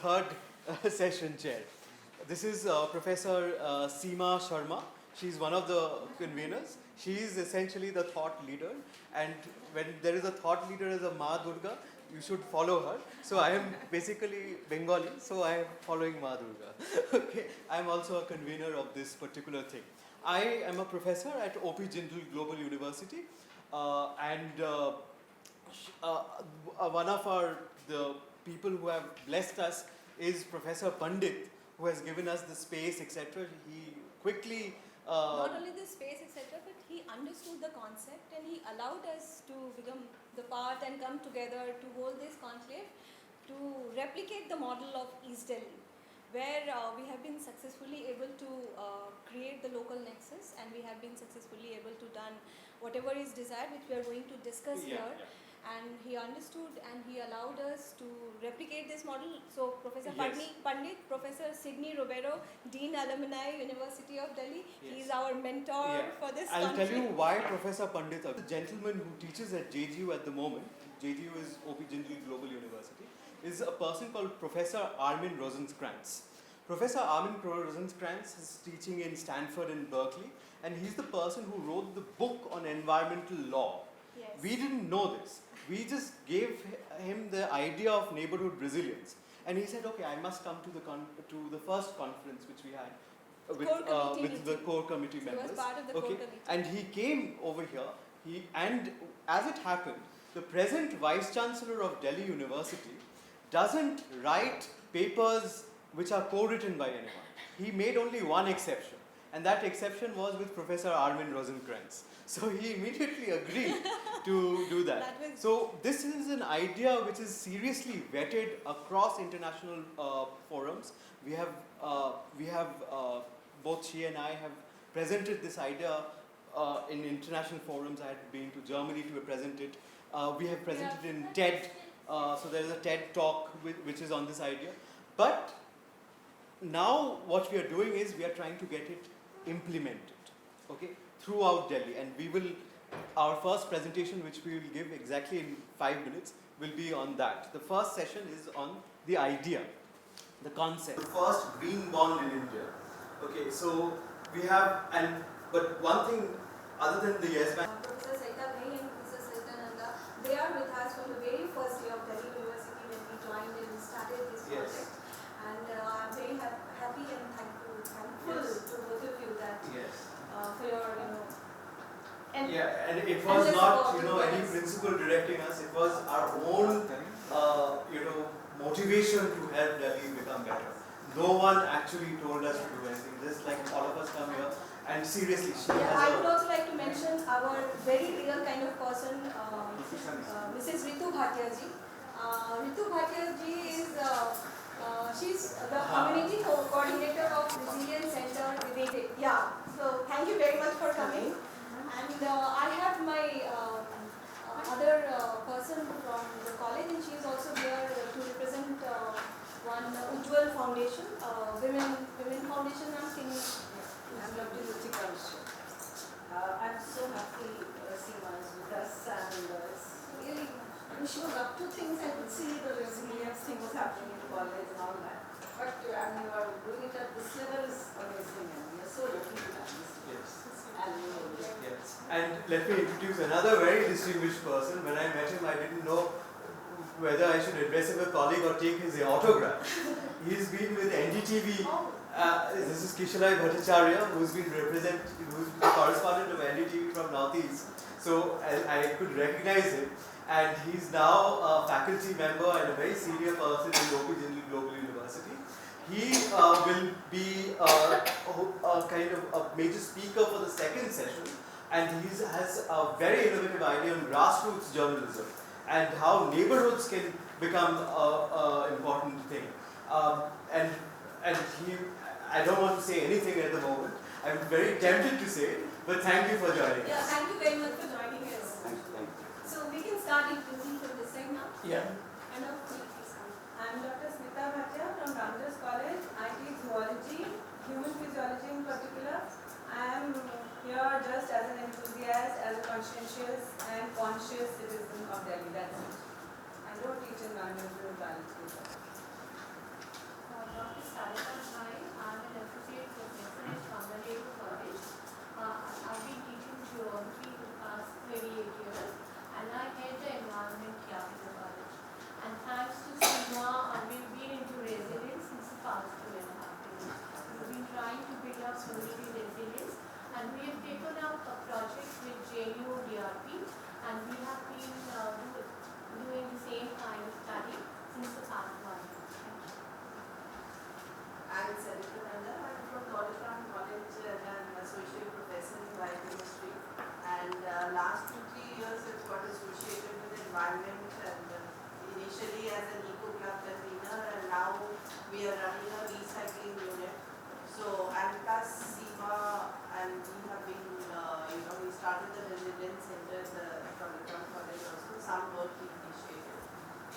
third session chair. This is Professor Seema Sharma. She's one of the conveners. She is essentially the thought leader, and when there is a thought leader as a Ma Durga, you should follow her. So I am basically Bengali, so I am following Ma Durga. Okay, I am also a convener of this particular thing. I am a professor at OP Jindal Global University, one of the people who have blessed us is Professor Pandit, who has given us the space, etc. He quickly not only the space, etc., but he understood the concept and he allowed us to become the part and come together to hold this conclave to replicate the model of East Delhi, where we have been successfully able to create the local nexus, and we have been successfully able to done whatever is desired, which we are going to discuss here. And he understood and he allowed us to replicate this model. So Professor Pandit, Professor Sidney Robero, Dean Alumni, University of Delhi, he is our mentor for this I'll tell you why Professor Pandit, the gentleman who teaches at JGU at the moment, JGU is OP Jindal Global University, is a person called Professor Armin Rosenkrantz. Professor Armin Rosenkrantz is teaching in Stanford and Berkeley, and he's the person who wrote the book on environmental law. Yes. We didn't know this. We just gave him the idea of neighborhood resilience, and he said, "Okay, I must come to the first conference which we had with the core committee members." He was part of the core committee. And he came over here. And as it happened, the present Vice Chancellor of Delhi University doesn't write papers which are co-written by anyone. He made only one exception, and that exception was with Professor Armin Rosenkrantz. So he immediately agreed to do that. So this is an idea which is seriously vetted across international forums. We have both she and I have presented this idea in international forums. I had been to Germany to present it. We have presented in TED. So there is a TED talk which is on this idea. But now what we are doing is we are trying to get it implemented, okay, throughout Delhi. And our first presentation, which we will give exactly in 5 minutes, will be on that. The first session is on the idea, the concept. The first green bond in India. Okay, so we have, but one thing other than the Yes Bank. Professor Saita Bhai and Professor Saitananda, they are with us from the very first day of Delhi University when we joined and started this project. And I'm very happy and thankful to both of you that for your, and it was not, any principal directing us. It was our own, motivation to help Delhi become better. No one actually told us to do anything. Just like all of us come here, and seriously, I would also like to mention our very real kind of person, Mrs. Ritu Bhatia ji. Ritu Bhatia ji is she's the community coordinator of Resilience Center Vivek. Yeah. So thank you very much for coming. And I have my other person from the college, and she is also there to represent one Ujjwal Foundation, Women Foundation. I'm Dr. Ruchi Kausha. I'm so happy Seema is with us, and really, when she was up to things, I could see the resilience thing was happening in college and all that. But you are doing it at this level is amazing, and we are so lucky to have this. Yes. And let me introduce another very distinguished person. When I met him, I didn't know whether I should address him a colleague or take his autograph. He's been with NDTV. This is Kishalai Bhattacharya, who's the correspondent of NDTV from Northeast. So I could recognize him. And he's now a faculty member and a very senior person in OP Jindal Global University. He will be a kind of a major speaker for the second session, and he has a very innovative idea on grassroots journalism and how neighborhoods can become an important thing. And I don't want to say anything at the moment. I'm very tempted to say it, but thank you for joining us. Yeah, thank you very much for joining us. So we can start introducing from this side now. Yeah. I'm Dr. Smita Bhatia from Ramdas College. I teach zoology, human physiology in particular. I am here just as an enthusiast, as a conscientious and conscious citizen of Delhi. That's it. I don't teach environmental balance. we are running a recycling unit. So, and plus SEMA, and we have been, we started the residence center from the Trump College also, some work we initiated.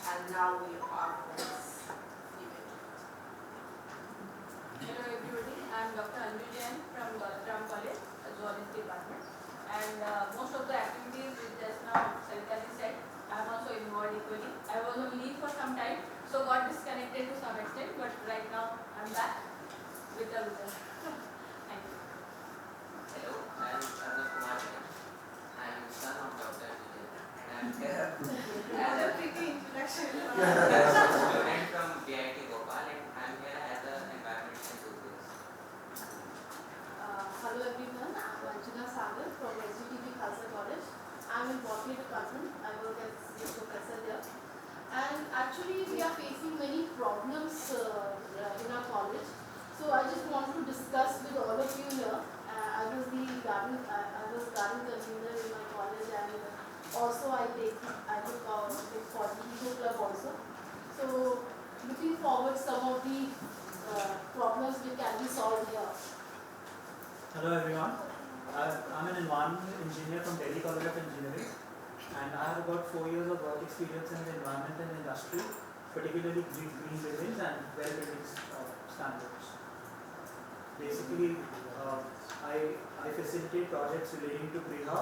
And now we are part of this event. Hello everybody, I am Dr. Anju Jain from Trump College, Zoology Department. And most of the activities which just now Sarita said, I am also involved equally. I was on leave for some time, so got disconnected to some extent, but right now I am back with the result. Thank you. Hello, I am Arnav Kumar Jain. I am son of Dr. Vijay and I am here And a pretty introduction. student from BIT Bhopal and I am here as an environmental enthusiast. Hello everyone, I am Anjana Sagar from SGTB Khalsa College. I am in botany department. I work as a professor there. And actually we are facing many problems in our college. So I just want to discuss with all of you here. I was garden convener in my college, and also I took part in the Eco Club also. So looking forward some of the problems which can be solved here. Hello everyone, I'm an environmental engineer from Delhi College of Engineering, and I have about 4 years of work experience in the environment and industry, particularly green buildings and well building standards. Basically, I facilitate projects relating to Priha,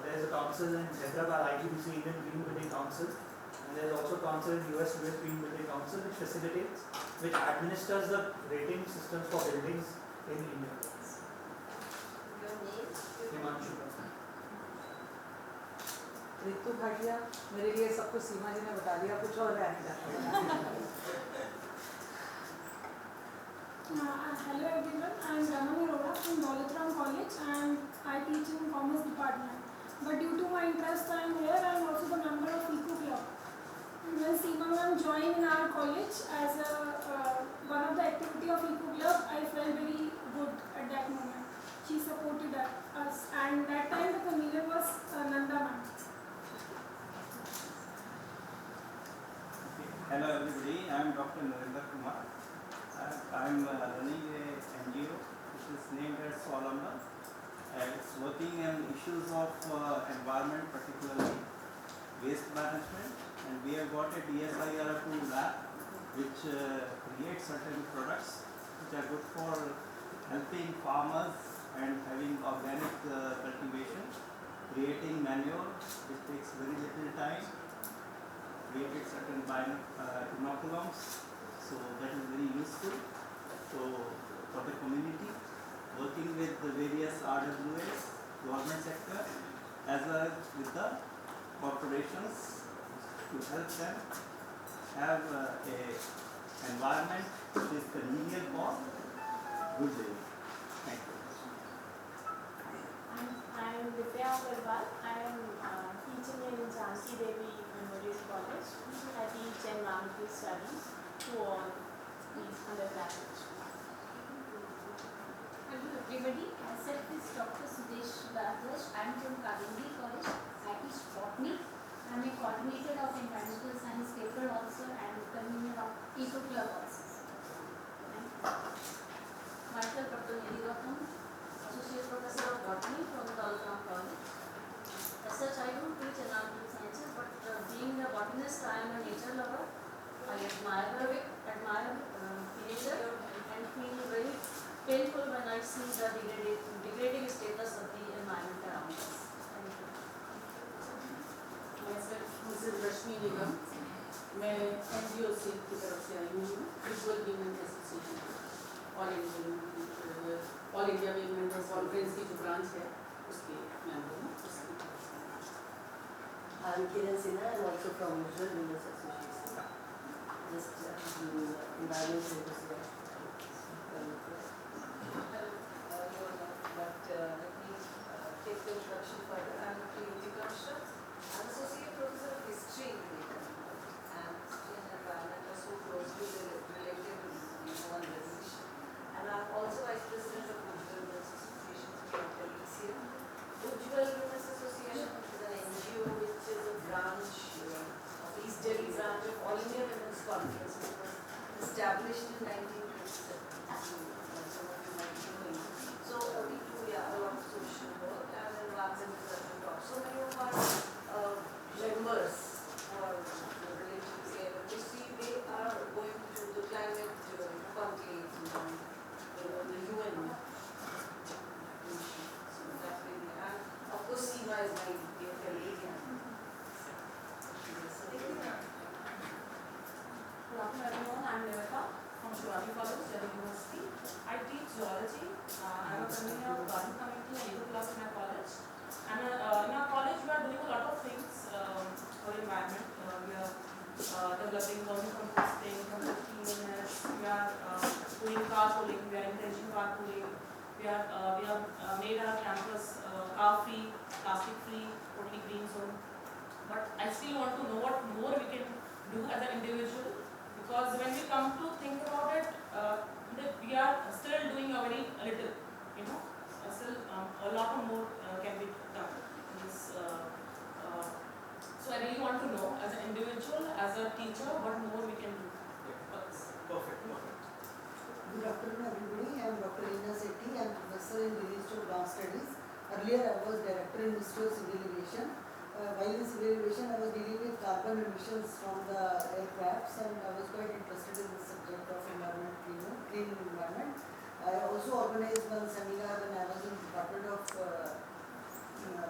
there's a council in Hyderabad, IGBC, Indian Green Building Council, and there's also a council in US Green Building Council which administers the rating systems for buildings in India. Your name? Himanshu. Ritu Bhatia, मेरे लिए सब कुछ सीमा जी ने बता दिया, कुछ और है Hello everyone, I am Ramani Arora from Dolathram College and I teach in Commerce Department. But due to my interest I am here, I am also the member of Eco Club. When Seema ma'am joined in our college as one of the activity of Eco Club, I felt very good at that moment. She supported us, and that time the convener was Nanda ma'am. Hello everybody, I am Dr. Narendra Kumar. I am running a NGO which is named as Swalamba. It's working on issues of environment, particularly waste management, and we have got a DSIR2 lab which creates certain products which are good for helping farmers and having organic cultivation, creating manure which takes very little time, created certain inoculums, so that is very useful for the community, working with the various RWAs, government sector, as well as with the corporations to help them have a environment which is convenient for good living. Thank you. I am Vidya Agarwal. I am teaching in Jhansi Devi Memorial College. I teach environmental studies to all these undergraduates. Hello everybody, myself is Dr. Sudesh Bharadwaj. I am from Kaveri College. I teach botany. I am a coordinator of environmental science paper also and convener of Eco Club also. Myself Dr. Nidhi Gautam, Associate Professor of Botany from Dolathram College. As such, I don't teach environmental sciences, but being a botanist, I am a nature lover. I admire nature and feel very painful when I see the degrading status of the environment around us. Thank you. Myself, Mrs. Rashmi Nigam. मैं NGO की तरफ से आई हूँ, visual human association, all India human conference की जो branch है उसके member हूँ. I am Kiran Sinha and also from Visual Women's Association. Just environmental enthusiast. But let me take the introduction further. I am Priyatika Mishra. I am Associate Professor of History in Clinical, and history and environment are so closely related in one resolution. And I am also Vice President of Ujjwal Women's Association, we have colleagues here. Ujjwal Women's Association is an NGO which is a branch of East Delhi branch established in 1927. Some of you might be knowing. So we do a lot of social work and environmental talk. So many of our members or relatives here, you see, they are going to the climate conclave and the UN mission. So that really, and of course, SEMA is my dear colleague. Good afternoon everyone, I am Niveka from Shivaji College, Delhi University. I teach zoology. I am a convener of garden committee and eco club in my college. And in our college we are doing a lot of things for environment. We are developing vermicomposting, cleanliness. We are doing carpooling. We are encouraging carpooling. We have made our campus car-free, plastic-free, totally green zone. But I still want to know what more we can do as an individual. Because when we come to think about it, we are still doing a very little, still a lot more can be done. So I really want to know, as an individual, as a teacher, what more we can do. Perfect. Good afternoon everybody, I am Dr. Reena Sethi, I am Professor in Delhi Institute of Law Studies. Earlier I was Director in Institute of Civil Aviation. While in civil aviation I was dealing with carbon emissions from the aircrafts and I was quite interested in the subject of environment, clean environment. I also organized one seminar when I was in the Department of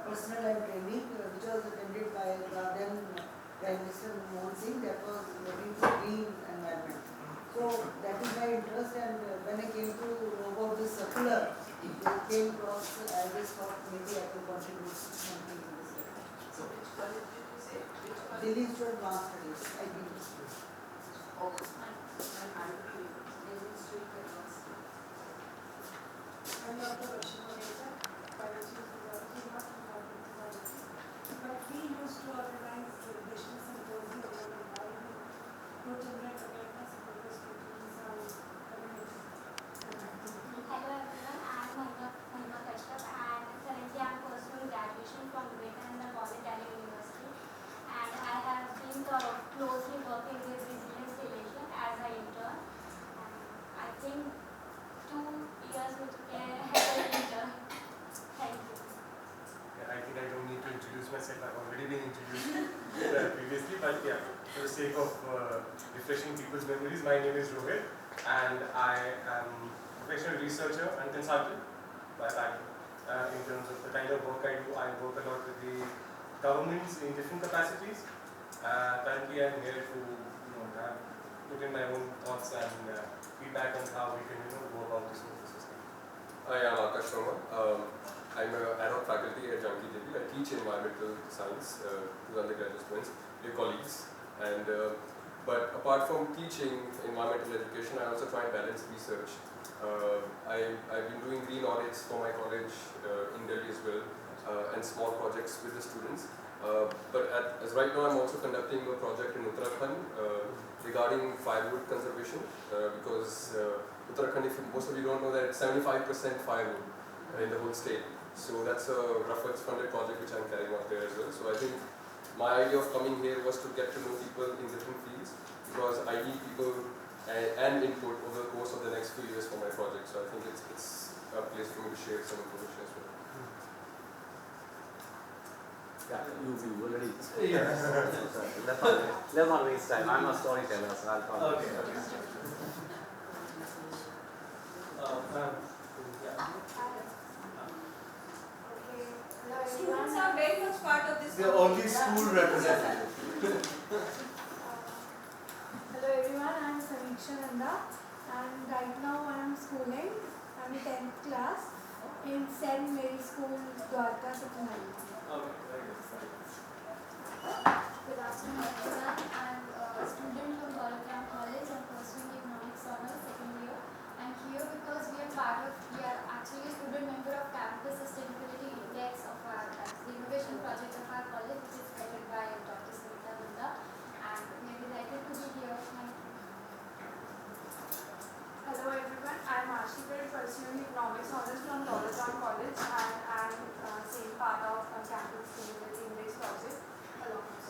Personnel and Training, which was attended by the then Prime Minister Manmohan Singh, that was looking for green environment. So that is my interest, and when I came to know about this circular, I came across, I just thought maybe I could contribute something in this area. So which college did you say? Delhi Institute of Law Studies, IB. Oh, and Delhi Institute of Law Studies. I'm Dr. Rashima Mehta, biology and zoology, not environmental biology. But we used to organize celebration symposium on environment to generate awareness about the students and community. Hello everyone, I am Mahima Kashyap and currently I am pursuing graduation from Vivekananda College, Delhi University, and I have been closely working with Resilience Relation as an intern. And I think 2 years would as an intern. Thank you. I think I don't need to introduce myself. I've already been introduced previously, but yeah, for the sake of refreshing people's memories, my name is Rohit, and I am a professional researcher and consultant by background. In terms of the kind of work I do, I work a lot with the governments in different capacities. Currently, I'm here to put in my own thoughts and feedback on how we can go about this whole system. I am Akash Sharma. I'm an ad hoc faculty at Jamki Delhi. I teach environmental science to undergraduate students, your colleagues. And but apart from teaching environmental education, I also try and balance research. I've been doing green audits for my college in Delhi as well, and small projects with the students. But as right now, I'm also conducting a project in Uttarakhand regarding firewood conservation, because Uttarakhand, if most of you don't know, that it's 75% firewood in the whole state. So that's a RUFFERS funded project which I'm carrying out there as well. So I think my idea of coming here was to get to know people in different fields, because I need people and input over the course of the next few years for my project. So I think it's a place for me to share some information as well. Yeah, you already. Yes. Let's not waste time. I'm a storyteller, so I'll talk. Okay. Students are very much part of this. They are only school representatives. Hello everyone, I am Samiksha Nanda and right now I am schooling. I am in 10th class in St. Mary's School, Dwarka, Satnali. Okay, very good. Good afternoon everyone. I am a student from Dolagram College. I am pursuing Economics Honors second year. I am here because we are actually a student member of Campus Sustainability Index of our the innovation project of our college, which is headed by Dr. Smita Nanda, and we are delighted to be here. Thank you. Hello everyone, I am Ashika pursuing Economics Honors from Dolagram College and I am same part of Campus Sustainability Index project along with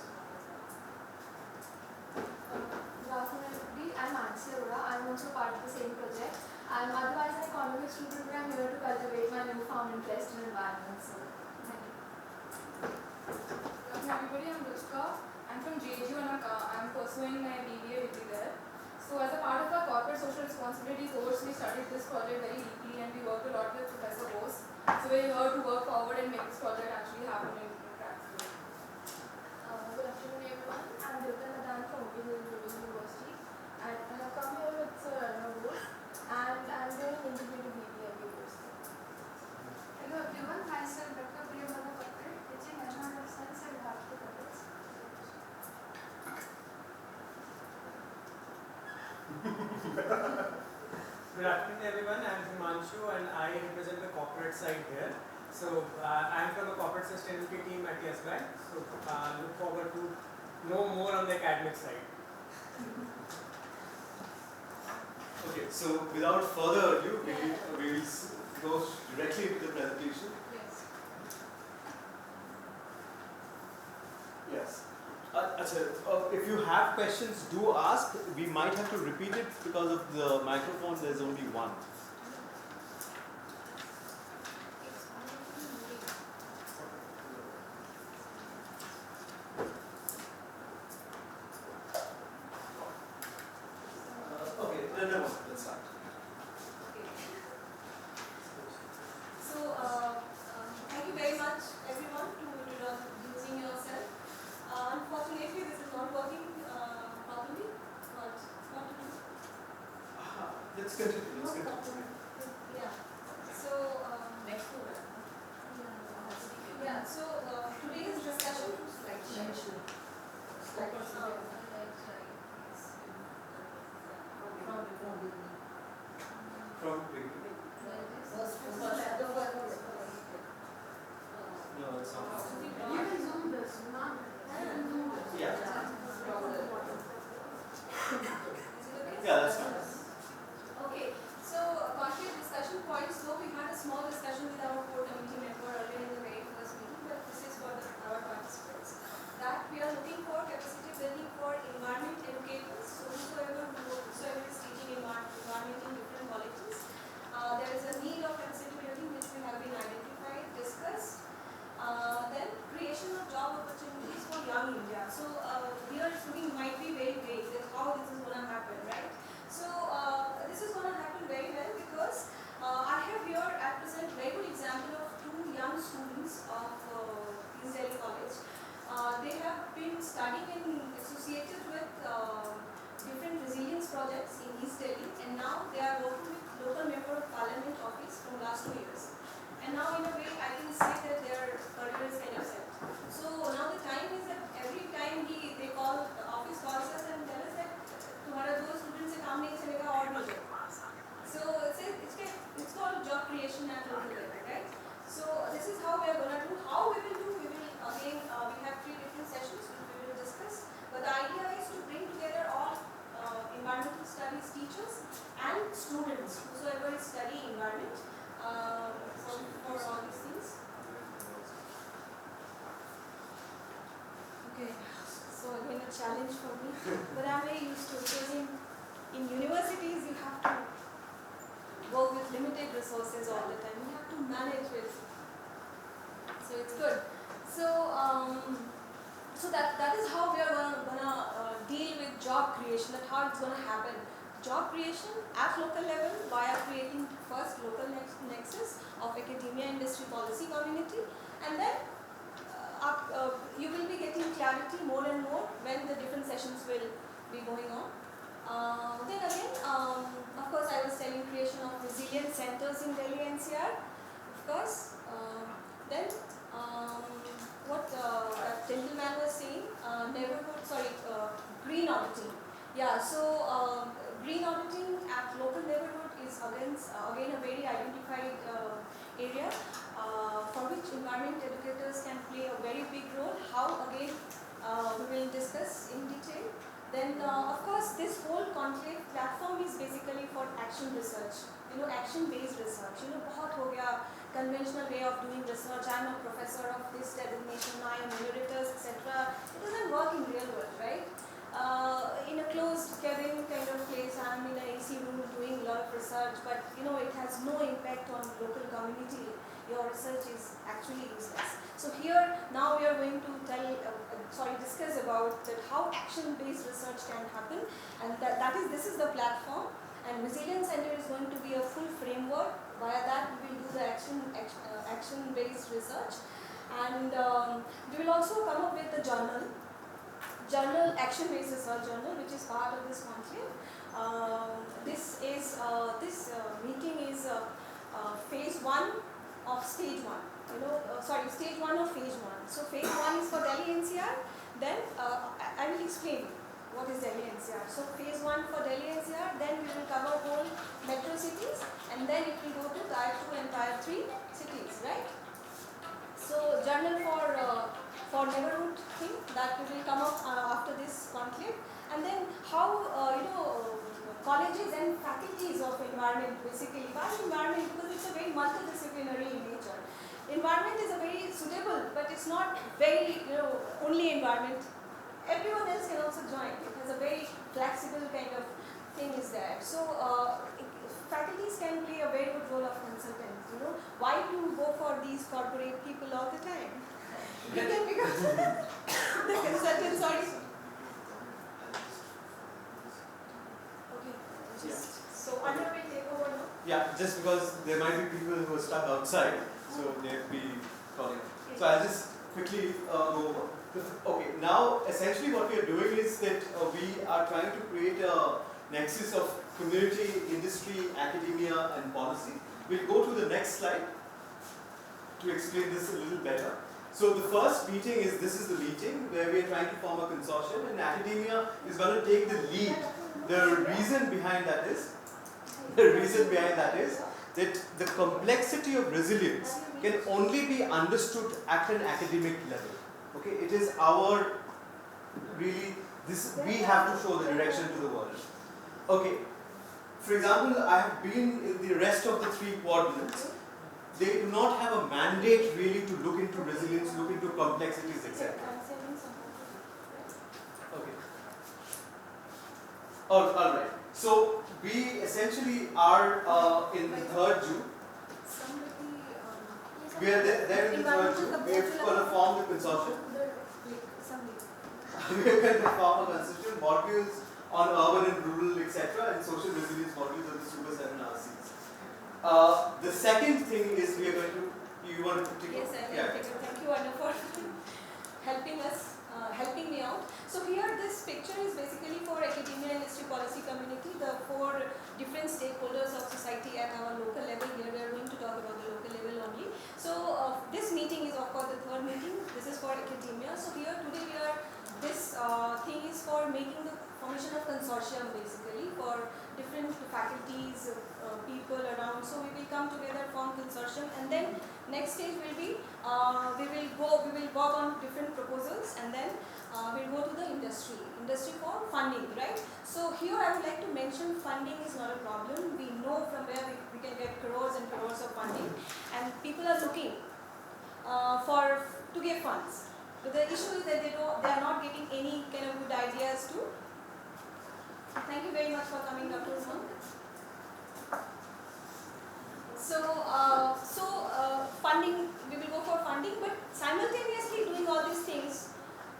also part of the same project. I'm otherwise an economics student, but I'm here to cultivate my newfound interest in environment. So, thank you. Good afternoon everybody, I'm Ruchika. I'm from JHU and I'm pursuing my BBA degree there. So as a part of our corporate social responsibility course, we studied this project very deeply and we worked a lot with Professor Bose. So we're here to work forward and make this project actually happen in practice. Good afternoon everyone, I'm Devta Nadan from Open University and I have come here with Sir Arnav Bose and I'm doing integrated BBA course. Hello everyone, myself Dr. Priyamada Patel, teaching environmental science at Bharati College. Good afternoon everyone, I am Himanshu and I represent the corporate side here. So I am from the corporate sustainability team at Yes Bank. So look forward to know more on the academic side. Okay, so without further ado, we will go directly into the presentation. Yes. Yes. If you have questions, do ask. We might have to repeat it because of the microphone, there's only one. Okay, no, let's start. So, thank you very much everyone to using yourself. Unfortunately, this is not working properly. What to do? Let's continue. Yeah. So, next one. Yeah. So today's discussion. From no, it's not. You can zoom this, not. Yeah. Yeah, that's fine. Okay, so concrete discussion points. So we had a small discussion with our core committee member earlier in the very first meeting, but this is for our participants. That we are looking for capacity building for environment educators. So whoever is teaching environment in different colleges, there is a need of capacity building which we have been identified, discussed. Then creation of job opportunities for young India. So here it might be very vague that how this is going to happen, right? So this is going to happen very well because I have here at present very good example of two young students of East Delhi College. They have been studying and associated with different resilience projects in East Delhi, and now they are working with local member of parliament office from last 2 years. And now in a way I can say that their career is kind of set. So now the time is that every time they call, the office calls us and tell us that तुम्हारा दो students से काम नहीं चलेगा और मुझे. So it's called job creation at local level, right? So this is how we are going to do. How we will do, we will again, we have 3 different sessions which we will discuss. But the idea is to bring together all environmental studies teachers and students, whosoever is studying environment for all these things. Okay, so again a challenge for me, but I'm very used to it because in universities you have to work with limited resources all the time. You have to manage with, so it's good. So that is how we are gonna deal with job creation. That how it's gonna happen. Job creation at local level via creating first local nexus of academia, industry, policy, community, and then you will be getting clarity more and more when the different sessions will be going on. Then again, of course, I was telling creation of resilient centers in Delhi NCR, of course. Then what that gentleman was saying, green auditing. Yeah, so green auditing at local neighborhood is again a very identified area for which environment educators can play a very big role. How again we will discuss in detail. Then of course this whole conclave platform is basically for action research. Action-based research. बहुत हो गया conventional way of doing research. I am a professor of this designation. I am emeritus, etc. It doesn't work in real world, right? In a closed cabin kind of place, I am in an AC room. research, but you know it has no impact on local community, your research is actually useless. So here now we are going to discuss about that how action-based research can happen, and this is the platform, and Resilience Center is going to be a full framework. Via that we will do the action-based research, and we will also come up with the journal action-based research journal, which is part of this conclave. This meeting is phase 1 of stage 1. Stage 1 of phase 1. So phase 1 is for Delhi NCR. Then I will explain what is Delhi NCR. So phase 1 for Delhi NCR. Then we will cover whole metro cities, and then it will go to tier 2 and tier 3 cities, right? So journal for neighborhood thing that will come up after this conclave, and then how colleges and faculties of environment, basically. Why environment? Because it's a very multidisciplinary in nature. Environment is a very suitable, but it's not very only environment. Everyone else can also join. It has a very flexible kind of thing is there. So faculties can play a very good role of consultants. Why to go for these corporate people all the time? You can become the consultant. Sorry. So Anu will take over now? Yeah, just because there might be people who are stuck outside, so they'll be calling. So I'll just quickly go over. Okay, now essentially what we are doing is that we are trying to create a nexus of community, industry, academia and policy. We'll go to the next slide to explain this a little better. So the first meeting is, this is the meeting where we are trying to form a consortium, and academia is going to take the lead. The reason behind that is that the complexity of resilience can only be understood at an academic level. Okay, it is our we have to show the direction to the world. Okay, for example, I have been in the rest of the 3 quadrants. They do not have a mandate really to look into resilience, look into complexities, etc. Okay. Alright. So we essentially are in the 3rd June. We are there in the 3rd June. We are going to form the consortium. We are going to form a consortium, modules on urban and rural, etc., and social resilience modules of the Super 7 RCs. The second thing is we are going to, you want to take Yes, I will take it. Thank you, Anna, for helping me out. So here this picture is basically for academia and industry policy community, the 4 different stakeholders of society at our local level. Here we are going to talk about the local level only. So this meeting is of course the 3rd meeting. This is for academia. So here today this thing is for making the formation of consortium basically for different faculties, people around. So we will come together, form consortium, and then next stage will be we will work on different proposals, and then we'll go to the industry for funding, right? So here I would like to mention funding is not a problem. We know from where we can get crores and crores of funding, and people are looking to get funds. But the issue is that they are not getting any kind of good ideas to. Thank you very much for coming, Dr. Usman. So funding, we will go for funding, but simultaneously doing all these things.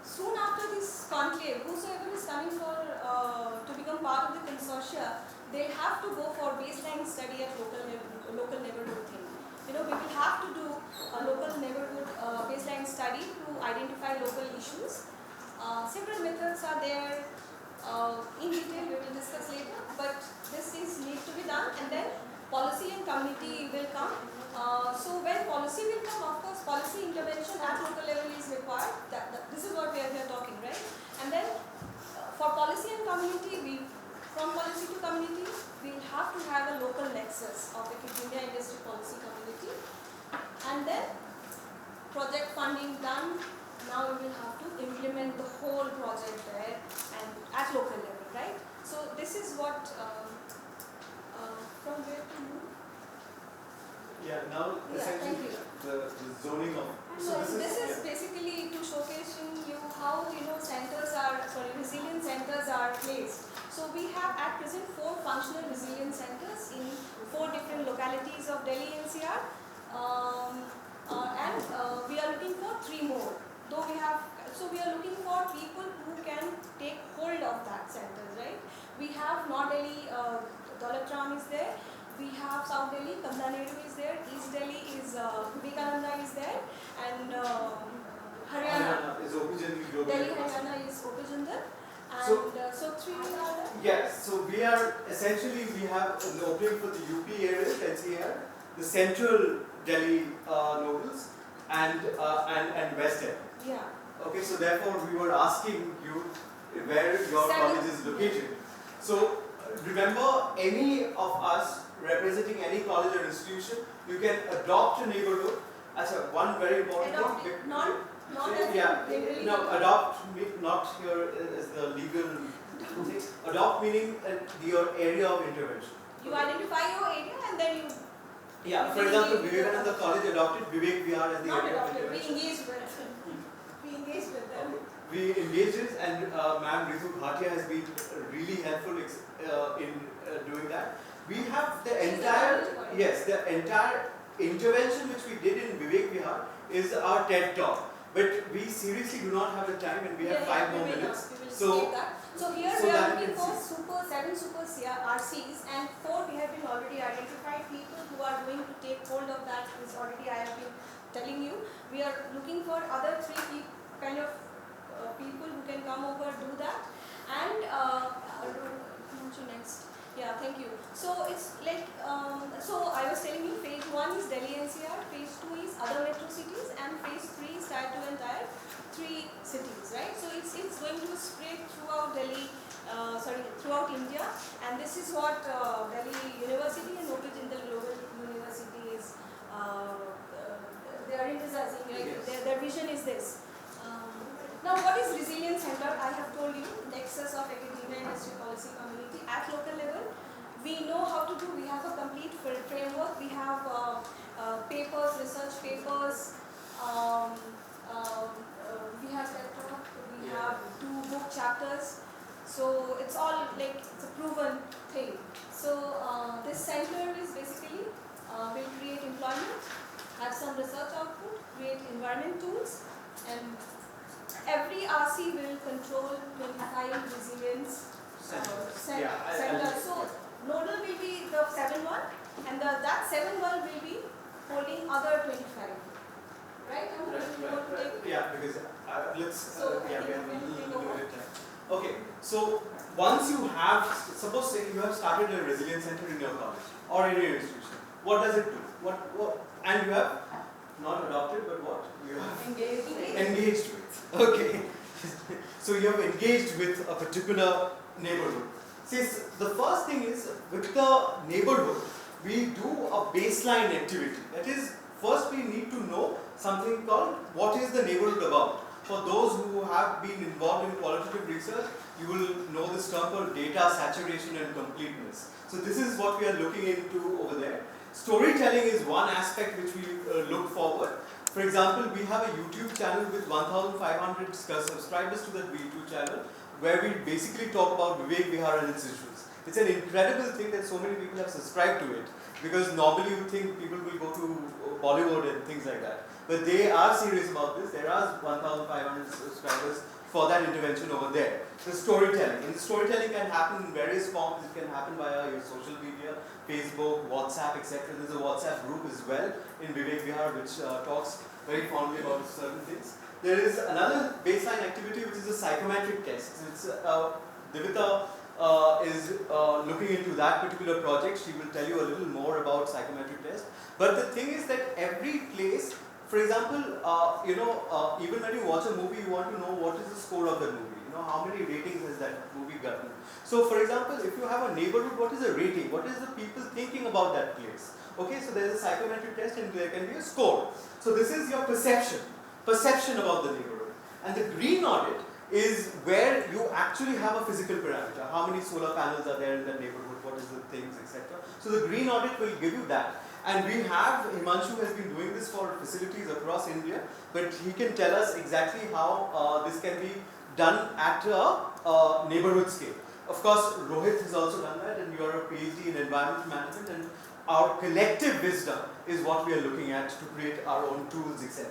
Soon after this conclave, whosoever is coming to become part of the consortia, they have to go for baseline study at local neighborhood thing. We will have to do a local neighborhood baseline study to identify local issues. Several methods are there. In detail we will discuss later, but this needs to be done, and then policy and community will come. So when policy will come, of course policy intervention at local level is required. This is what we are here talking, right? And then for policy and community, from policy to community, we will have to have a local nexus of academia, industry, policy, community, and then project funding done. Now we will have to implement the whole project there and at local level, right? So this is what, from where to move? Yeah, now essentially the zoning of. So this is basically to showcasing you how resilience centers are placed. So we have at present 4 functional resilience centers in 4 different localities of Delhi NCR, and we are looking for 3 more. Though we have, so we are looking for people who can take hold of that centers, right? We have North Delhi, Daulatram is there. We have South Delhi, Kamla Nehru is there. East Delhi is Vivekananda is there, and Haryana is Opijandar. Delhi Haryana is Opijandar. And so 3 are there? Yes, so we are essentially, we have an opening for the UP areas, NCR, the central Delhi nobles, and West Delhi. Yeah. Okay, so therefore we were asking you where your college is located. So remember, any of us representing any college or institution, you can adopt a neighborhood as one very important Adopt thing. it, not as Yeah, generally. no, adopt not here is the legal thing. Adopt meaning your area of intervention. You identify your area and then you. Yeah, for example, Vivekananda College adopted Vivek Vihar as the Not area of adopted, we intervention. engaged with them. We engaged with them. We engaged it, and Ma'am Ritu Bhatia has been really helpful in doing that. We have the entire, yes, the entire intervention which we did in Vivek Vihar is our TED talk. But we seriously do not have the time, and we have 5 more minutes. So here we are looking for see. 7 super RCs, and 4 we have been already identified. People who are going to take hold of that is already I have been telling you. We are looking for other 3 kind of people who can come over, do that, and next. Yeah, thank you. So it's like, so I was telling you, phase 1 is Delhi NCR, phase 2 is other metro cities, and phase 3 is tier 2 and tier 3 cities, right? So it's going to spread throughout Delhi, throughout India, and this is what Delhi University and Opijandar Global University is, they are envisaging, like their vision is this. Now, what is Resilience Center? I have told you, nexus of academia, industry, policy, community at local level. We know how to do, we have a complete framework, we have papers, research papers, we have TED talk, we have 2 book chapters. So it's all like, it's a proven thing. So this center is basically, will create employment, have some research output, create environment tools, and every RC will control 25 resilience centers. So nodal will be the 7 one, and that 7 one will be holding other 25. Right? Yeah, because let's we have a little limited time. Okay, so once you have, suppose say you have started a resilience center in your college or in your institution, what does it do? What and you have not adopted, but what? You have engaged with. Okay. So you have engaged with a particular neighborhood. See, the first thing is, with the neighborhood, we do a baseline activity. That is, first we need to know something called what is the neighborhood about. For those who have been involved in qualitative research, you will know this term called data saturation and completeness. So this is what we are looking into over there. Storytelling is one aspect which we look forward. For example, we have a YouTube channel with 1,500 subscribers to that YouTube channel, where we basically talk about Vivek Vihar and its issues. It's an incredible thing that so many people have subscribed to it, because normally you think people will go to Bollywood and things like that. But they are serious about this. There are 1,500 subscribers for that intervention over there. The storytelling. And storytelling can happen in various forms. It can happen via your social media, Facebook, WhatsApp, etc. There's a WhatsApp group as well in Vivek Vihar which talks very fondly about certain things. There is another baseline activity which is a psychometric test. It's Divita is looking into that particular project. She will tell you a little more about psychometric test. But the thing is that every place, for example, even when you watch a movie, you want to know what is the score of that movie. How many ratings has that movie gotten. So for example, if you have a neighborhood, what is the rating? What is the people thinking about that place? Okay, so there is a psychometric test and there can be a score. So this is your perception about the neighborhood. And the green audit is where you actually have a physical parameter. How many solar panels are there in that neighborhood? What is the things, etc. So the green audit will give you that. And we have, Himanshu has been doing this for facilities across India, but he can tell us exactly how this can be done at a neighborhood scale. Of course, Rohit has also done that, and you are a PhD in environmental management, and our collective wisdom is what we are looking at to create our own tools, etc.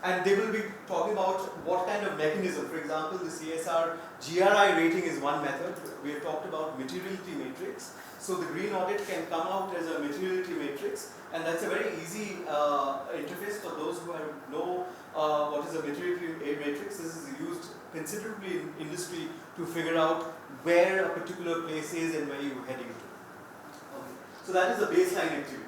And they will be talking about what kind of mechanism. For example, the CSR GRI rating is one method. We have talked about materiality matrix. So the green audit can come out as a materiality matrix, and that's a very easy interface for those who know what is a materiality matrix. This is used considerably in industry to figure out where a particular place is and where you're heading to. Okay. So that is the baseline activity.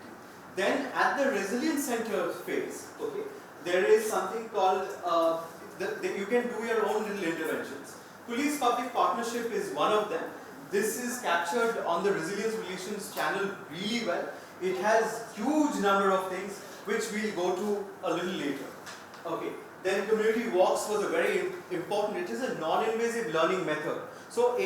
Then at the resilience center phase, okay, there is something called, you can do your own little interventions. Police-public partnership is one of them. This is captured on the Resilience Relations channel really well. It has huge number of things which we'll go to a little later. Okay. Then community walks was a very important. It is a non-invasive learning method. So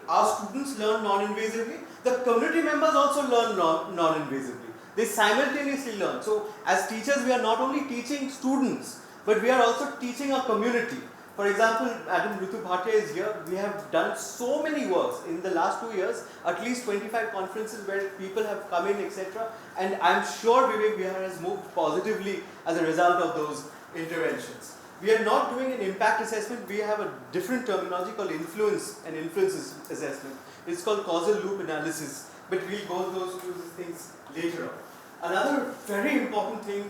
our students learn non-invasively. The community members also learn non-invasively. They simultaneously learn. So as teachers, we are not only teaching students, but we are also teaching a community. For example, Madam Ritu Bhatia is here. We have done so many works in the last 2 years, at least 25 conferences where people have come in, etc. And I'm sure Vivek Vihar has moved positively as a result of those interventions. We are not doing an impact assessment. We have a different terminology called influence and influences assessment. It's called causal loop analysis, but we'll go through those things later on. Another very important thing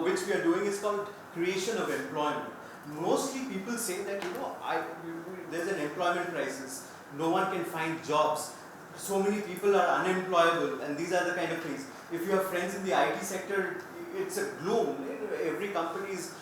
which we are doing is called creation of employment. Mostly people say that, there's an employment crisis. No one can find jobs. So many people are unemployable, and these are the kind of things. If you have friends in the IT sector, it's a gloom. Every company is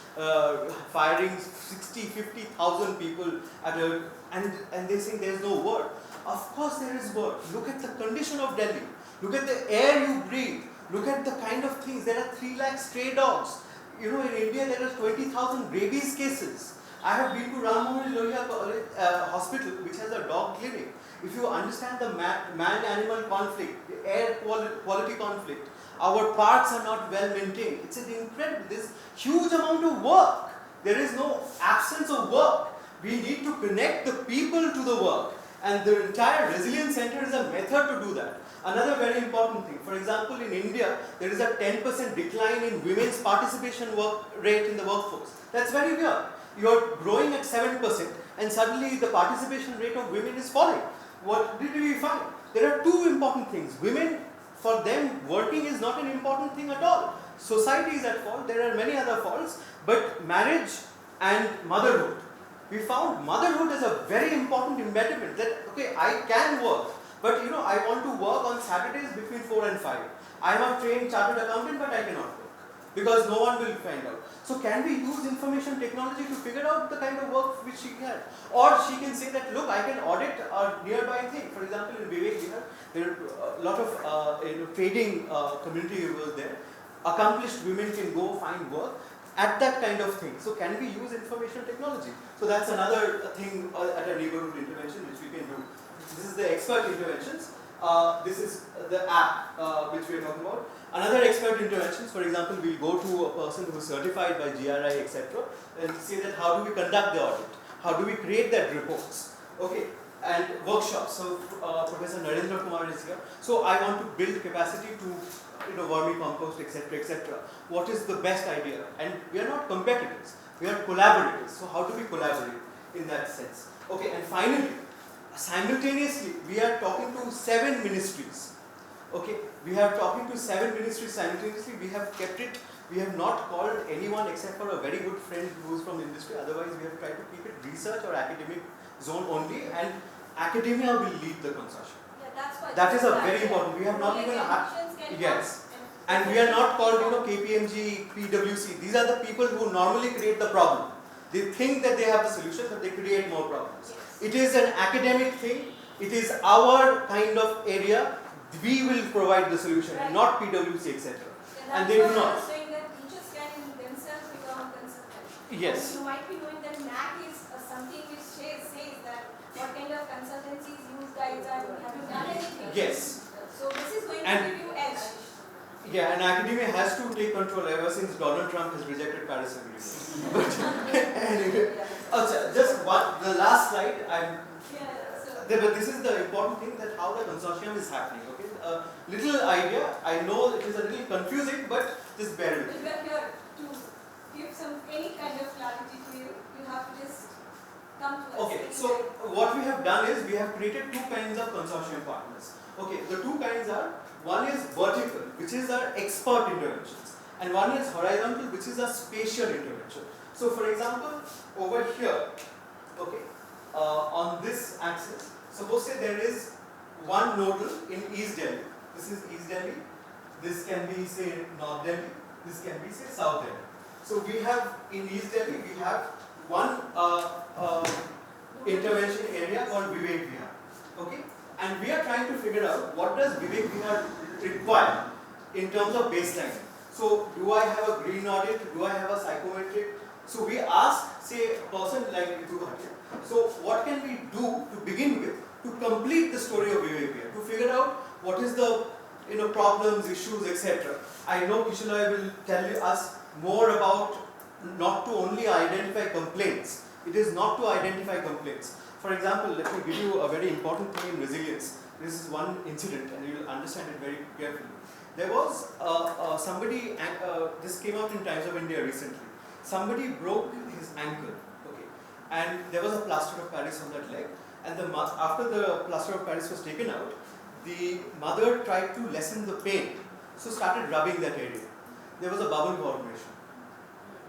firing 60, 50,000 people and they say there's no work. Of course there is work. Look at the condition of Delhi. Look at the air you breathe. Look at the kind of things. There are 3 lakh stray dogs. In India there are 20,000 rabies cases. I have been to Ram Manohar Lohia hospital, which has a dog clinic. If you understand the man-animal conflict, the air quality conflict, our parks are not well maintained. It's an incredible, there's huge amount of work. There is no absence of work. We need to connect the people to the work. And the entire Resilience Center is a method to do that. Another very important thing, for example, in India, there is a 10% decline in women's participation rate in the workforce. That's very weird. You're growing at 7% and suddenly the participation rate of women is falling. What did we find? There are 2 important things. Women, for them, working is not an important thing at all. Society is at fault. There are many other faults, but marriage and motherhood. We found motherhood is a very important impediment that, okay, I can work, but I want to work on Saturdays between 4 and 5. I am a trained chartered accountant, but I cannot work because no one will find out. So can we use information technology to figure out the kind of work which she can? Or she can say that, look, I can audit a nearby thing. For example, in Vivek Vihar, there are a lot of trading community was there. Accomplished women can go find work at that kind of thing. So can we use information technology? So that's another thing at a neighborhood intervention which we can do. This is the expert interventions. This is the app which we are talking about. Another expert interventions, for example, we'll go to a person who is certified by GRI, etc. and say that how do we conduct the audit? How do we create that reports? Okay, and workshops. So Professor Narendra Kumar is here. So I want to build capacity to vermicompost, etc., etc. What is the best idea? And we are not competitors. We are collaborators. So how do we collaborate in that sense? Okay, and finally, simultaneously, we are talking to 7 ministries. Okay, we are talking to 7 ministries simultaneously. We have kept it. We have not called anyone except for a very good friend who is from the industry. Otherwise, we have tried to keep it research or academic zone only, and academia will lead the consortium. Yeah, that's why. That is a very important. We have not even yes, and we are not called KPMG, PwC. These are the people who normally create the problem. They think that they have the solution, but they create more problems. Yes. It is an academic thing. It is our kind of area. We will provide the solution, right. Not PwC, etc. And they do not. Saying that teachers can themselves become consultants. Yes. You might be knowing that NAC is something which says that what kind of consultancies you guys are doing. Have you done anything? Yes. So this is going to give you edge. Yeah, and academia has to take control ever since Donald Trump has rejected Paris Agreement. But anyway, just the last slide. But this is the important thing, that how the consortium is happening. Okay, little idea. I know it is a little confusing, but just bear with me. We are here to give any kind of clarity to you. You have to just come to us. Okay, so what we have done is we have created two kinds of consortium partners. Okay, the two kinds are, one is vertical, which is our expert interventions, and one is horizontal, which is a spatial intervention. So for example, over here, okay, on this axis, suppose say there is one nodal in East Delhi. This is East Delhi. This can be say North Delhi. This can be say South Delhi. So we have in East Delhi, we have one intervention area called Vivek Vihar. Okay, and we are trying to figure out what does Vivek Vihar require in terms of baseline. So do I have a green audit? Do I have a psychometric? So we ask say a person like Ritu Bhatia, so what can we do to begin with to complete the story of Vivek Vihar, to figure out what is the problems, issues, etc. I know Kishalai will tell us more about not to only identify complaints. It is not to identify complaints. For example, let me give you a very important thing in resilience. This is one incident and you will understand it very carefully. There was somebody, this came out in Times of India recently. Somebody broke his ankle, okay, and there was a plaster of Paris on that leg, and after the plaster of Paris was taken out, the mother tried to lessen the pain, so started rubbing that area. There was a bubble formation.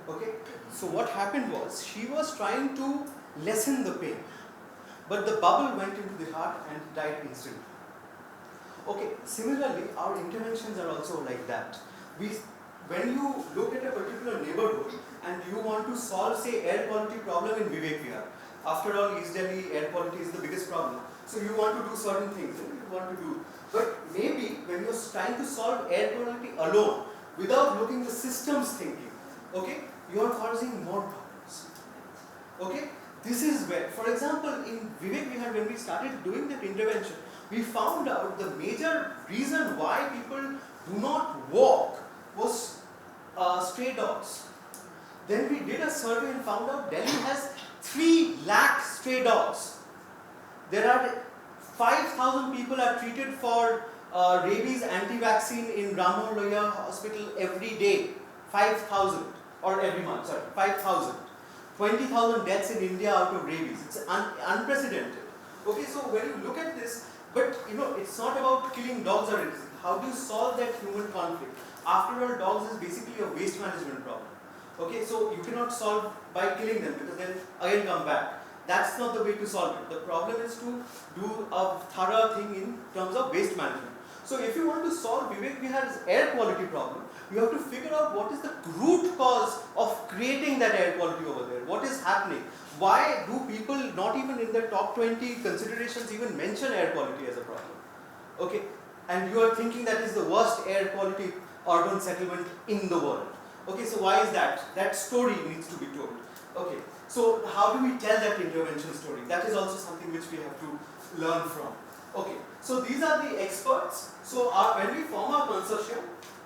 Okay, so what happened was she was trying to lessen the pain, but the bubble went into the heart and died instantly. Okay, similarly, our interventions are also like that. When you look at a particular neighborhood and you want to solve, say, air quality problem in Vivek Vihar, after all, East Delhi air quality is the biggest problem. So you want to do certain things, you want to do. But maybe when you're trying to solve air quality alone, without looking at the systems thinking, okay, you are causing more problems. Okay, this is where, for example, in Vivek Vihar, when we started doing that intervention, we found out the major reason why people do not walk was stray dogs. Then we did a survey and found out Delhi has 3 lakh stray dogs. There are 5,000 people are treated for rabies anti-vaccine in Ram Manohar Lohia hospital every day. 5,000 or every month, sorry, 5,000. 20,000 deaths in India out of rabies. It's unprecedented. Okay, so when you look at this, but it's not about killing dogs or anything. How do you solve that human conflict? After all, dogs is basically a waste management problem. Okay, so you cannot solve by killing them because then again come back. That's not the way to solve it. The problem is to do a thorough thing in terms of waste management. So if you want to solve Vivek Vihar's air quality problem, you have to figure out what is the root cause of creating that air quality over there. What is happening? Why do people not even in their top 20 considerations even mention air quality as a problem? Okay, and you are thinking that is the worst air quality urban settlement in the world. Okay, so why is that? That story needs to be told. Okay, so how do we tell that intervention story? That is also something which we have to learn from. Okay, so these are the experts. So when we form our consortium,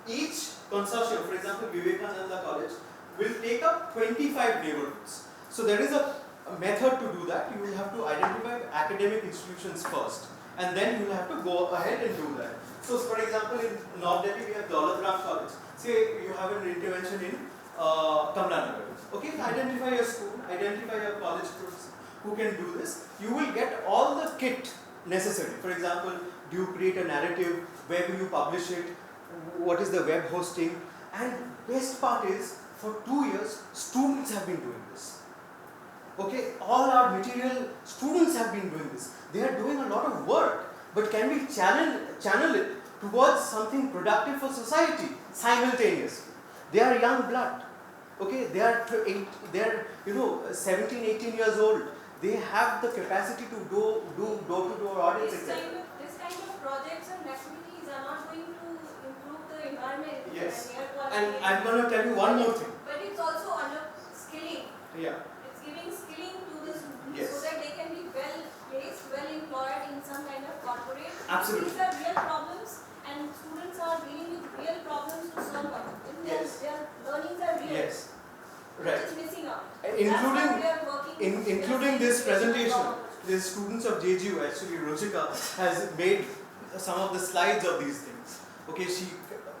each consortium, for example, Vivekananda College, will take up 25 neighborhoods. So there is a method to do that. You will have to identify academic institutions first, and then you will have to go ahead and do that. So for example, in North Delhi, we have Daulat Ram College. Say you have an intervention in Kamlanagar. Okay, identify your school, identify your college groups who can do this. You will get all the kit necessary. For example, do you create a narrative? Where will you publish it? What is the web hosting? And best part is, for 2 years, students have been doing this. Okay, all our material, students have been doing this. They are doing a lot of work, but can we channel it towards something productive for society simultaneously? They are young blood. Okay, they are 17, 18 years old. They have the capacity to do door-to-door audits, etc. This kind of projects and activities are not going to improve the environment Yes, and air quality. and I'm going to tell you one more thing. But it's also under skilling. Yeah. It's giving skilling to the students Yes. so that they can be well placed, well employed in some kind of corporate. Absolutely. These are real problems, and students are dealing with real problems to solve them. Yes. Their learnings are real. Yes. Right. Which is missing out. Including That's why we are working including this presentation. the students of JGU, actually Ruchika, has made some of the slides of these things. Okay,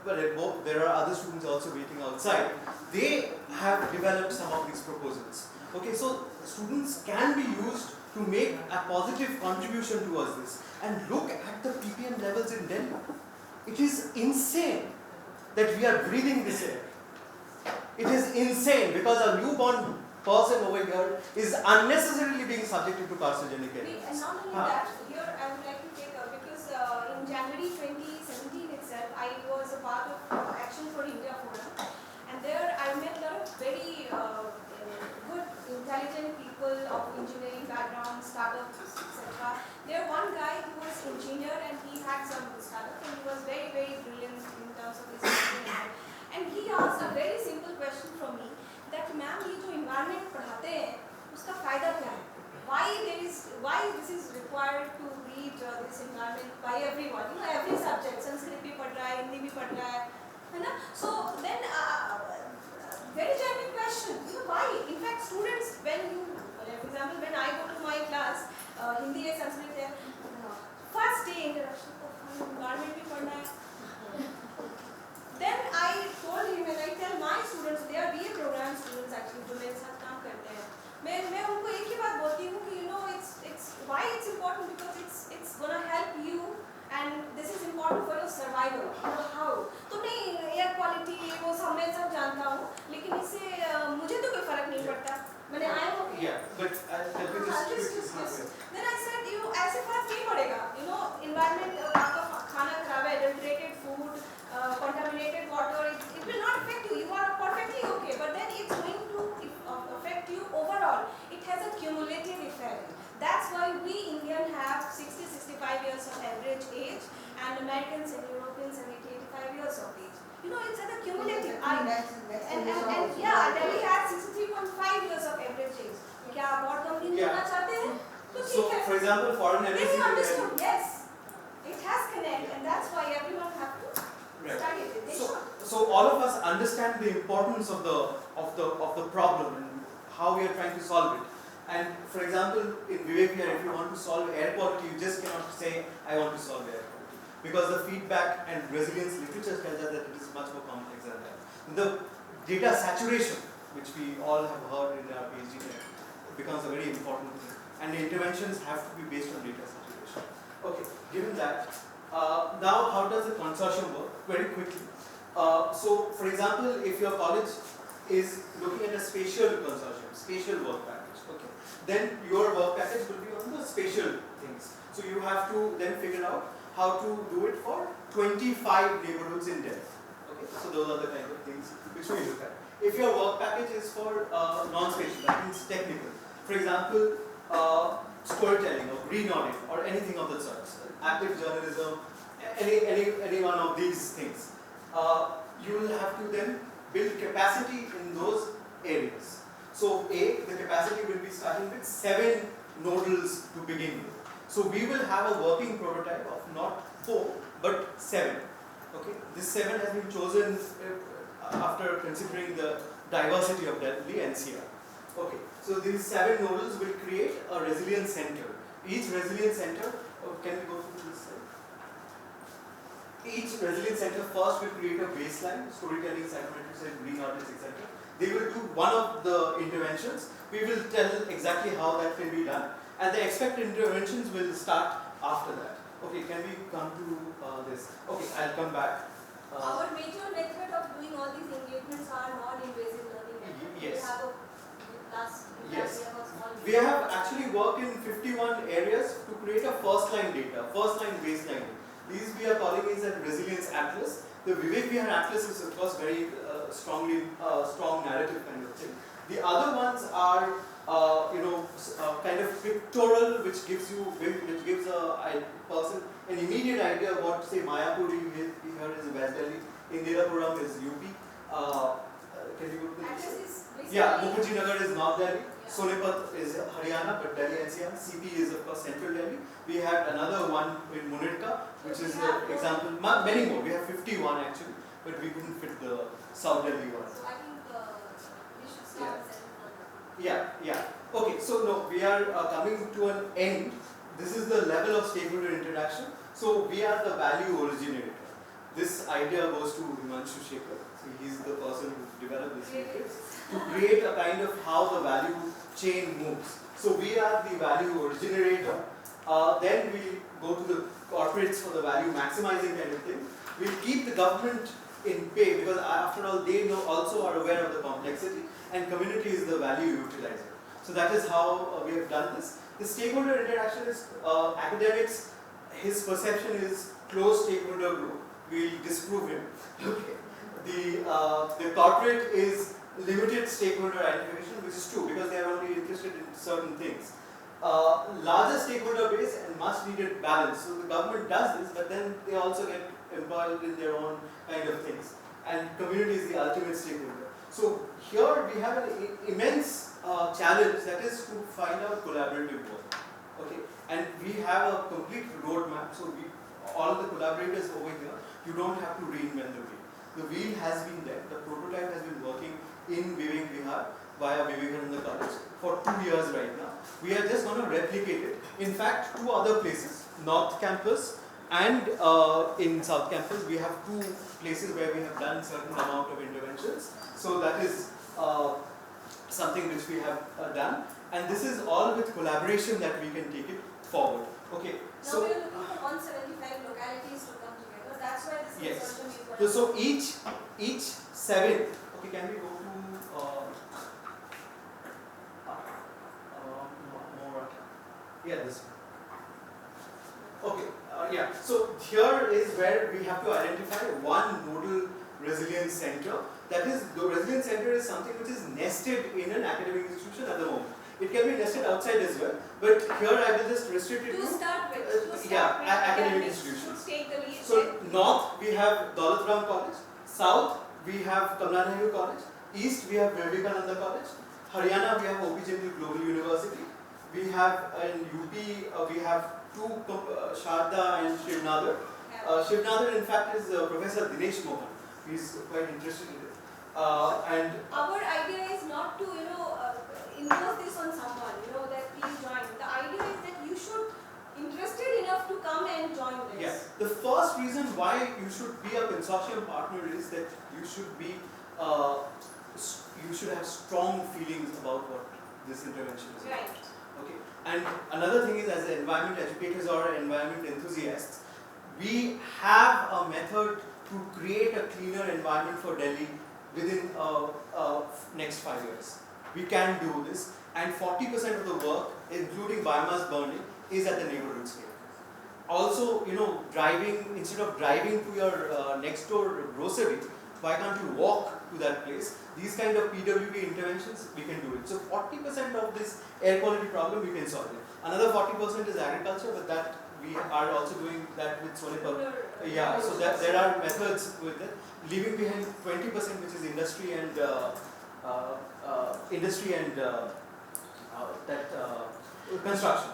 there are other students also waiting outside. They have developed some of these proposals. Okay, so students can be used to make a positive contribution towards this. And look at the ppm levels in Delhi. It is insane that we are breathing this air. It is insane because a newborn person over here is unnecessarily being subjected to carcinogenic air. And not only that, here I would like to take because in January 2017 itself, I was a part of Action for India Forum, and there I met a lot of very good, intelligent people of engineering background, startups, etc. There one guy who was engineer and he had some startup and he was very, very brilliant in terms of his engineering. And he asked a very simple question from me that ma'am, ये जो environment पढ़ाते हैं उसका फायदा क्या है? Why this is required to read this environment by everyone? You know, every subject, Sanskrit भी पढ़ रहा है, हिंदी भी पढ़ रहा है ना? So then very genuine question. You know why? In fact, students, when you, for example, when I go to my class, Hindi है, Sanskrit है, first day introduction, environment भी पढ़ना है. Then I told him and I tell my students, they are BA program students actually, जो मेरे साथ काम करते हैं. मैं उनको एक ही बात बोलती हूँ कि you know it's why it's important because it's gonna help you and this is important for your survival. You know how? तो नहीं air quality वो सब मैं सब जानता हूँ, लेकिन इससे मुझे तो कोई फर्क नहीं पड़ता. मैंने I am okay. Yeah, but just. Then I said you ऐसे फर्क नहीं पड़ेगा. You know environment आपका खाना खराब है, adulterated food, contaminated water, it will not affect you. You are perfectly okay, but then it's going to affect you overall. It has a cumulative effect. That's why we Indians have 60-65 years of average age, and Americans and Europeans have 80-85 years of age. You know, it's at a cumulative. And yeah, Delhi has 63.5 years of average age. क्या आप और कम नहीं करना चाहते हैं? तो ठीक है. So, for example, foreign Then you understood, yes. It has connect, and that's why everyone have to study it. So all of us understand the importance of the problem and how we are trying to solve it. And for example, in Vivek Vihar, if you want to solve air quality, you just cannot say, I want to solve air quality. Because the feedback and resilience literature tells us that it is much more complex than that. The data saturation, which we all have heard in our PhD, becomes a very important thing. And the interventions have to be based on data saturation. Okay, given that, now how does the consortium work? Very quickly. So, for example, if your college is looking at a spatial consortium, spatial work package, okay, then your work package will be on the spatial things. So you have to then figure out how to do it for 25 neighborhoods in Delhi. Okay, so those are the kind of things which we look at. If your work package is for non-spatial, that means technical, for example, storytelling or green audit or anything of the sorts, active journalism, any one of these things, you will have to then build capacity in those areas. So the capacity will be starting with 7 nodals to begin with. So we will have a working prototype of not 4 but 7. Okay, this 7 has been chosen after considering the diversity of Delhi NCR. Okay, so these 7 nodals will create a resilience center. Each resilience center, can we go through this slide? Each resilience center first will create a baseline, storytelling, psychometrics, green audits, etc. They will do one of the interventions. We will tell exactly how that can be done, and the expected interventions will start after that. Okay, can we come to this? Okay, I'll come back. Our major method of doing all these engagements are non-invasive learning methods. Yes. We have a class. Yes. We have actually worked in 51 areas to create a first-line data, first-line baseline. These we are calling is a resilience atlas. The Vivek Vihar atlas is of course very strong narrative kind of thing. The other ones are kind of pictorial, which gives a person an immediate idea of what, say, Mayapur here is West Delhi, Indirapuram is UP. Can you go to the next slide? Yeah, Mukherjee Nagar is North Delhi. Sonipat is Haryana, but Delhi NCR. CP is of course Central Delhi. We had another one in Munirka, which is an example. Many more. We have 51 actually, but we couldn't fit the South Delhi one. So I think we should start with Yeah. Okay, so no, we are coming to an end. This is the level of stakeholder interaction. So we are the value originator. This idea goes to Himanshu Shekhar. So he's the person who developed this matrix to create a kind of how the value chain moves. So we are the value originator. Then we go to the corporates for the value maximizing kind of thing. We'll keep the government in pay because after all they also are aware of the complexity, and community is the value utilizer. So that is how we have done this. The stakeholder interaction is academics. His perception is closed stakeholder group. We'll disprove him. Okay. The corporate is limited stakeholder identification, which is true because they are only interested in certain things. Larger stakeholder base and much needed balance. So the government does this, but then they also get involved in their own kind of things. And community is the ultimate stakeholder. So here we have an immense challenge, that is to find out collaborative work. Okay, and we have a complete roadmap. So all the collaborators over here, you don't have to reinvent the wheel. The wheel has been there. The prototype has been working in Vivek Vihar via Vivekananda College for 2 years right now. We are just going to replicate it. In fact, 2 other places, North Campus and in South Campus, we have 2 places where we have done certain amount of interventions. So that is something which we have done. And this is all with collaboration that we can take it forward. Okay. Now we are looking for 175 localities to come together. That's why this consortium is what. So each 7. Okay, can we go to more? Yeah, this one. Okay. Yeah. So here is where we have to identify one nodal resilience center. That is, the resilience center is something which is nested in an academic institution at the moment. It can be nested outside as well, but here I will just restrict it to start with. Academic institutions. Take the lead. So north we have Daulat Ram College, south we have Kamla Nehru College, east we have Vivekananda College, Haryana we have OP Jindal Global University, we have in UP we have 2 Sharda and Shiv Nadar. Shiv Nadar in fact is Professor Dinesh Mohan. He is quite interested in it. And our idea is not to impose this on someone, that please join. The idea is that you should interested enough to come and join this. Yeah. The first reason why you should be a consortium partner is that you should be you should have strong feelings about what this intervention is about. Right. Okay. And another thing is, as environment educators or environment enthusiasts, we have a method to create a cleaner environment for Delhi within next 5 years. We can do this, and 40% of the work, including biomass burning, is at the neighborhood scale. Also, driving, instead of driving to your next door grocery, why can't you walk to that place? These kind of PWP interventions, we can do it. So 40% of this air quality problem, we can solve it. Another 40% is agriculture, but that we are also doing that with Sonepal. Yeah, so that there are methods with it. Leaving behind 20%, which is industry and construction.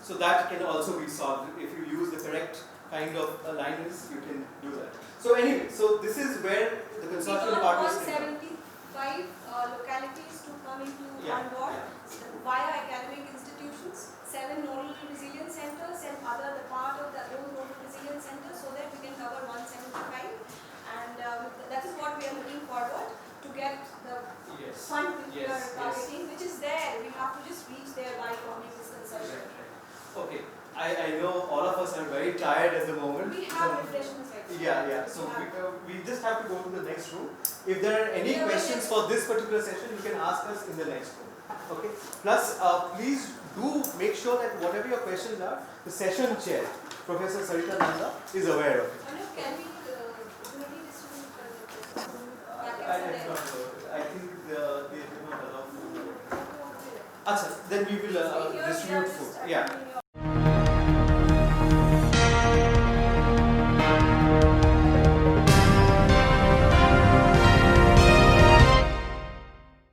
So that can also be solved if you use the correct kind of alignments. You can do that. So anyway, so this is where the consortium partners can come. 175 localities to come into on board via academic institutions, 7 nodal resilience centers, and the part of those nodal resilience centers, so that we can cover 175. And that is what we are looking forward to get the fund which we are targeting, which is there. We have to just reach there by forming this consortium. Okay, I know all of us are very tired at the moment. We have refreshments right now. Yeah. So we just have to go to the next room. If there are any questions for this particular session, you can ask us in the next room. Okay. Plus, please do make sure that whatever your questions are, the session chair, Professor Sarita Nanda, is aware of it. Can we I think they do not allow food. Achha, then we will distribute food. Yeah.